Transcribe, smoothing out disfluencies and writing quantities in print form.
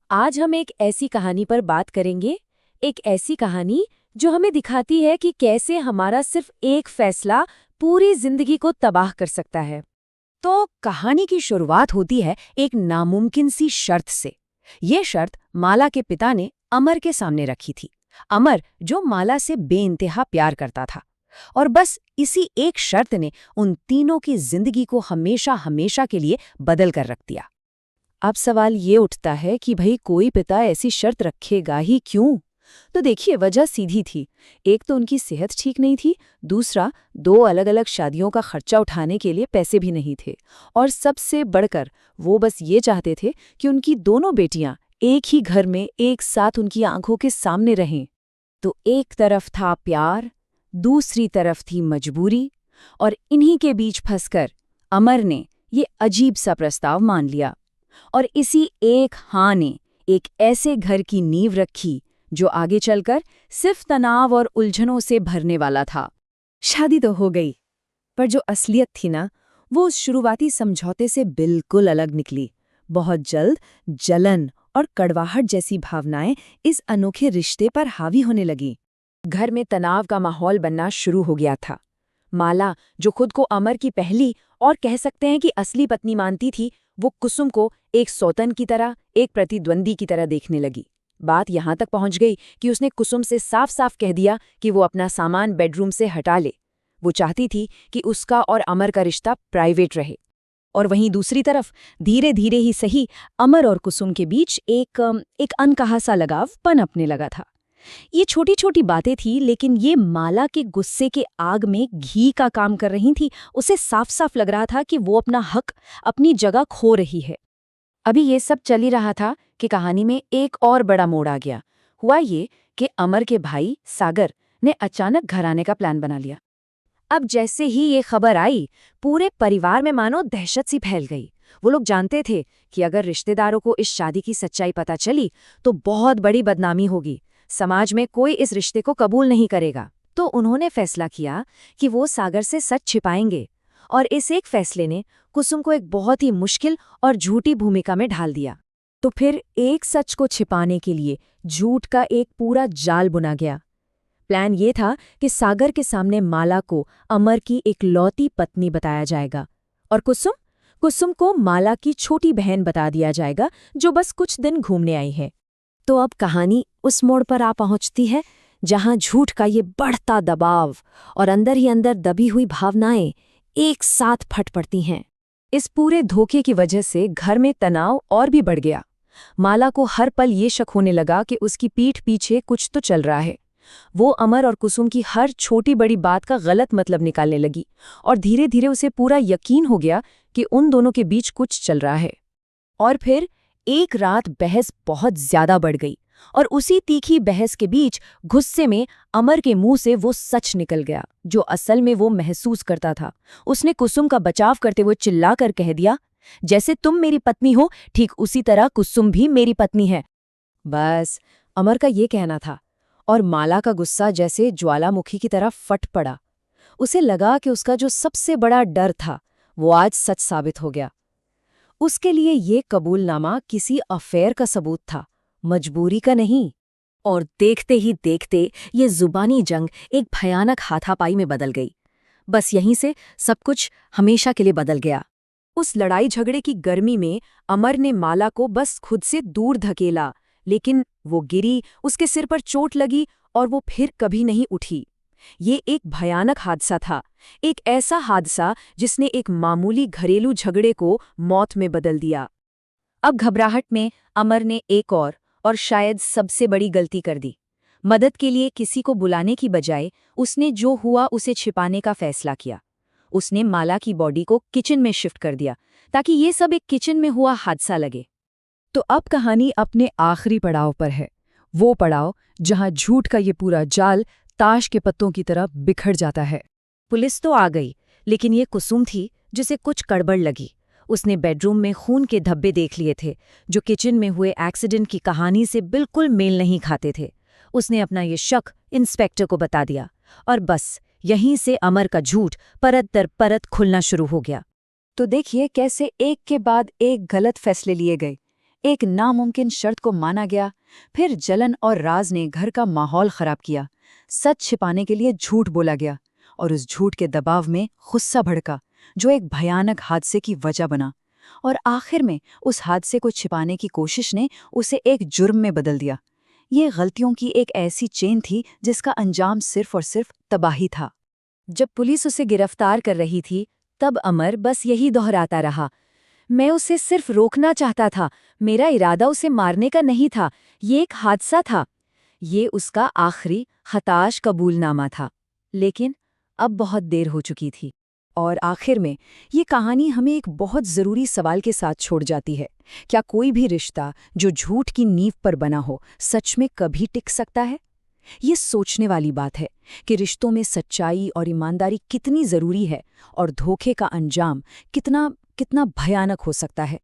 आज हम एक ऐसी कहानी पर बात करेंगे, एक ऐसी कहानी जो हमें दिखाती है कि कैसे हमारा सिर्फ एक फैसला पूरी जिंदगी को तबाह कर सकता है। तो कहानी की शुरुआत होती है एक नामुमकिन सी शर्त से। ये शर्त माला के पिता ने अमर के सामने रखी थी। अमर जो माला से बेइंतहा प्यार करता था, और बस इसी एक शर्त ने उन तीनों की जिंदगी को हमेशा हमेशा के लिए बदल कर रख दिया। अब सवाल ये उठता है कि भाई कोई पिता ऐसी शर्त रखेगा ही क्यों? तो देखिए, वजह सीधी थी। एक तो उनकी सेहत ठीक नहीं थी, दूसरा दो अलग अलग शादियों का खर्चा उठाने के लिए पैसे भी नहीं थे, और सबसे बढ़कर वो बस ये चाहते थे कि उनकी दोनों बेटियां एक ही घर में एक साथ उनकी आंखों के सामने रहें। तो एक तरफ था प्यार, दूसरी तरफ थी मजबूरी, और इन्हीं के बीच फंसकर अमर ने ये अजीब सा प्रस्ताव मान लिया। और इसी एक हाँ ने एक ऐसे घर की नींव रखी जो आगे चलकर सिर्फ तनाव और उलझनों से भरने वाला था। शादी तो हो गई, पर जो असलियत थी ना, वो उस शुरुआती समझौते से बिल्कुल अलग निकली। बहुत जल्द जलन और कड़वाहट जैसी भावनाएं इस अनोखे रिश्ते पर हावी होने लगी। घर में तनाव का माहौल बनना शुरू हो गया था। माला, जो खुद को अमर की पहली और कह सकते हैं कि असली पत्नी मानती थी, वो कुसुम को एक सौतन की तरह, एक प्रतिद्वंदी की तरह देखने लगी। बात यहाँ तक पहुँच गई कि उसने कुसुम से साफ साफ कह दिया कि वो अपना सामान बेडरूम से हटा ले। वो चाहती थी कि उसका और अमर का रिश्ता प्राइवेट रहे। और वहीं दूसरी तरफ धीरे धीरे ही सही, अमर और कुसुम के बीच एक अनकहा सा लगाव पनपने लगा था। ये छोटी छोटी बातें थी, लेकिन ये माला के गुस्से के आग में घी का काम कर रही थी। उसे साफ साफ लग रहा था कि वो अपना हक, अपनी जगह खो रही है। अभी ये सब चल ही रहा था कि कहानी में एक और बड़ा मोड़ आ गया। हुआ ये कि अमर के भाई सागर ने अचानक घर आने का प्लान बना लिया। अब जैसे ही ये खबर आई, पूरे परिवार में मानो दहशत सी फैल गई। वो लोग जानते थे कि अगर रिश्तेदारों को इस शादी की सच्चाई पता चली तो बहुत बड़ी बदनामी होगी। समाज में कोई इस रिश्ते को कबूल नहीं करेगा। तो उन्होंने फैसला किया कि वो सागर से सच छिपाएंगे, और इस एक फैसले ने कुसुम को एक बहुत ही मुश्किल और झूठी भूमिका में ढाल दिया। तो फिर एक सच को छिपाने के लिए झूठ का एक पूरा जाल बुना गया। प्लान ये था कि सागर के सामने माला को अमर की इकलौती पत्नी बताया जाएगा, और कुसुम को माला की छोटी बहन बता दिया जाएगा जो बस कुछ दिन घूमने आई है। तो अब कहानी उस मोड़ पर आ पहुंचती है जहां झूठ का ये बढ़ता दबाव और अंदर ही अंदर दबी हुई भावनाएं एक साथ फट पड़ती हैं। इस पूरे धोखे की वजह से घर में तनाव और भी बढ़ गया। माला को हर पल ये शक होने लगा कि उसकी पीठ पीछे कुछ तो चल रहा है। वो अमर और कुसुम की हर छोटी बड़ी बात का गलत मतलब निकालने लगी, और धीरे धीरे उसे पूरा यकीन हो गया कि उन दोनों के बीच कुछ चल रहा है। और फिर एक रात बहस बहुत ज्यादा बढ़ गई, और उसी तीखी बहस के बीच गुस्से में अमर के मुंह से वो सच निकल गया जो असल में वो महसूस करता था। उसने कुसुम का बचाव करते हुए चिल्लाकर कह दिया, जैसे तुम मेरी पत्नी हो, ठीक उसी तरह कुसुम भी मेरी पत्नी है। बस अमर का ये कहना था, और माला का गुस्सा जैसे ज्वालामुखी की तरह फट पड़ा। उसे लगा कि उसका जो सबसे बड़ा डर था वो आज सच साबित हो गया। उसके लिए ये कबूलनामा किसी अफेयर का सबूत था, मजबूरी का नहीं। और देखते ही देखते ये जुबानी जंग एक भयानक हाथापाई में बदल गई। बस यहीं से सब कुछ हमेशा के लिए बदल गया। उस लड़ाई झगड़े की गर्मी में अमर ने माला को बस खुद से दूर धकेला, लेकिन वो गिरी, उसके सिर पर चोट लगी और वो फिर कभी नहीं उठी। ये एक भयानक हादसा था, एक ऐसा हादसा जिसने एक मामूली घरेलू झगड़े को मौत में बदल दिया। अब घबराहट में अमर ने एक और शायद सबसे बड़ी गलती कर दी। मदद के लिए किसी को बुलाने की बजाय उसने जो हुआ उसे छिपाने का फैसला किया। उसने माला की बॉडी को किचन में शिफ्ट कर दिया ताकि ये सब एक किचन में हुआ हादसा लगे। तो अब कहानी अपने आखिरी पड़ाव पर है, वो पड़ाव जहां झूठ का ये पूरा जाल ताश के पत्तों की तरह बिखर जाता है। पुलिस तो आ गई, लेकिन ये कुसुम थी जिसे कुछ गड़बड़ लगी। उसने बेडरूम में खून के धब्बे देख लिए थे जो किचन में हुए एक्सीडेंट की कहानी से बिल्कुल मेल नहीं खाते थे। उसने अपना ये शक इंस्पेक्टर को बता दिया, और बस यहीं से अमर का झूठ परत दर परत खुलना शुरू हो गया। तो देखिए कैसे एक के बाद एक गलत फैसले लिए गए। एक नामुमकिन शर्त को माना गया। फिर जलन और राज ने घर का माहौल खराब किया। सच छिपाने के लिए झूठ बोला गया और उस झूठ के दबाव में गुस्सा भड़का, जो एक भयानक हादसे की वजह बना। और आखिर में उस हादसे को छिपाने की कोशिश ने उसे एक जुर्म में बदल दिया। ये गलतियों की एक ऐसी चेन थी जिसका अंजाम सिर्फ और सिर्फ तबाही था। जब पुलिस उसे गिरफ्तार कर रही थी, तब अमर बस यही दोहराता रहा, मैं उसे सिर्फ रोकना चाहता था, मेरा इरादा उसे मारने का नहीं था, ये एक हादसा था। ये उसका आखिरी हताश कबूलनामा था। लेकिन अब बहुत देर हो चुकी थी। और आखिर में ये कहानी हमें एक बहुत ज़रूरी सवाल के साथ छोड़ जाती है। क्या कोई भी रिश्ता जो झूठ की नींव पर बना हो सच में कभी टिक सकता है? ये सोचने वाली बात है कि रिश्तों में सच्चाई और ईमानदारी कितनी ज़रूरी है और धोखे का अंजाम कितना कितना भयानक हो सकता है।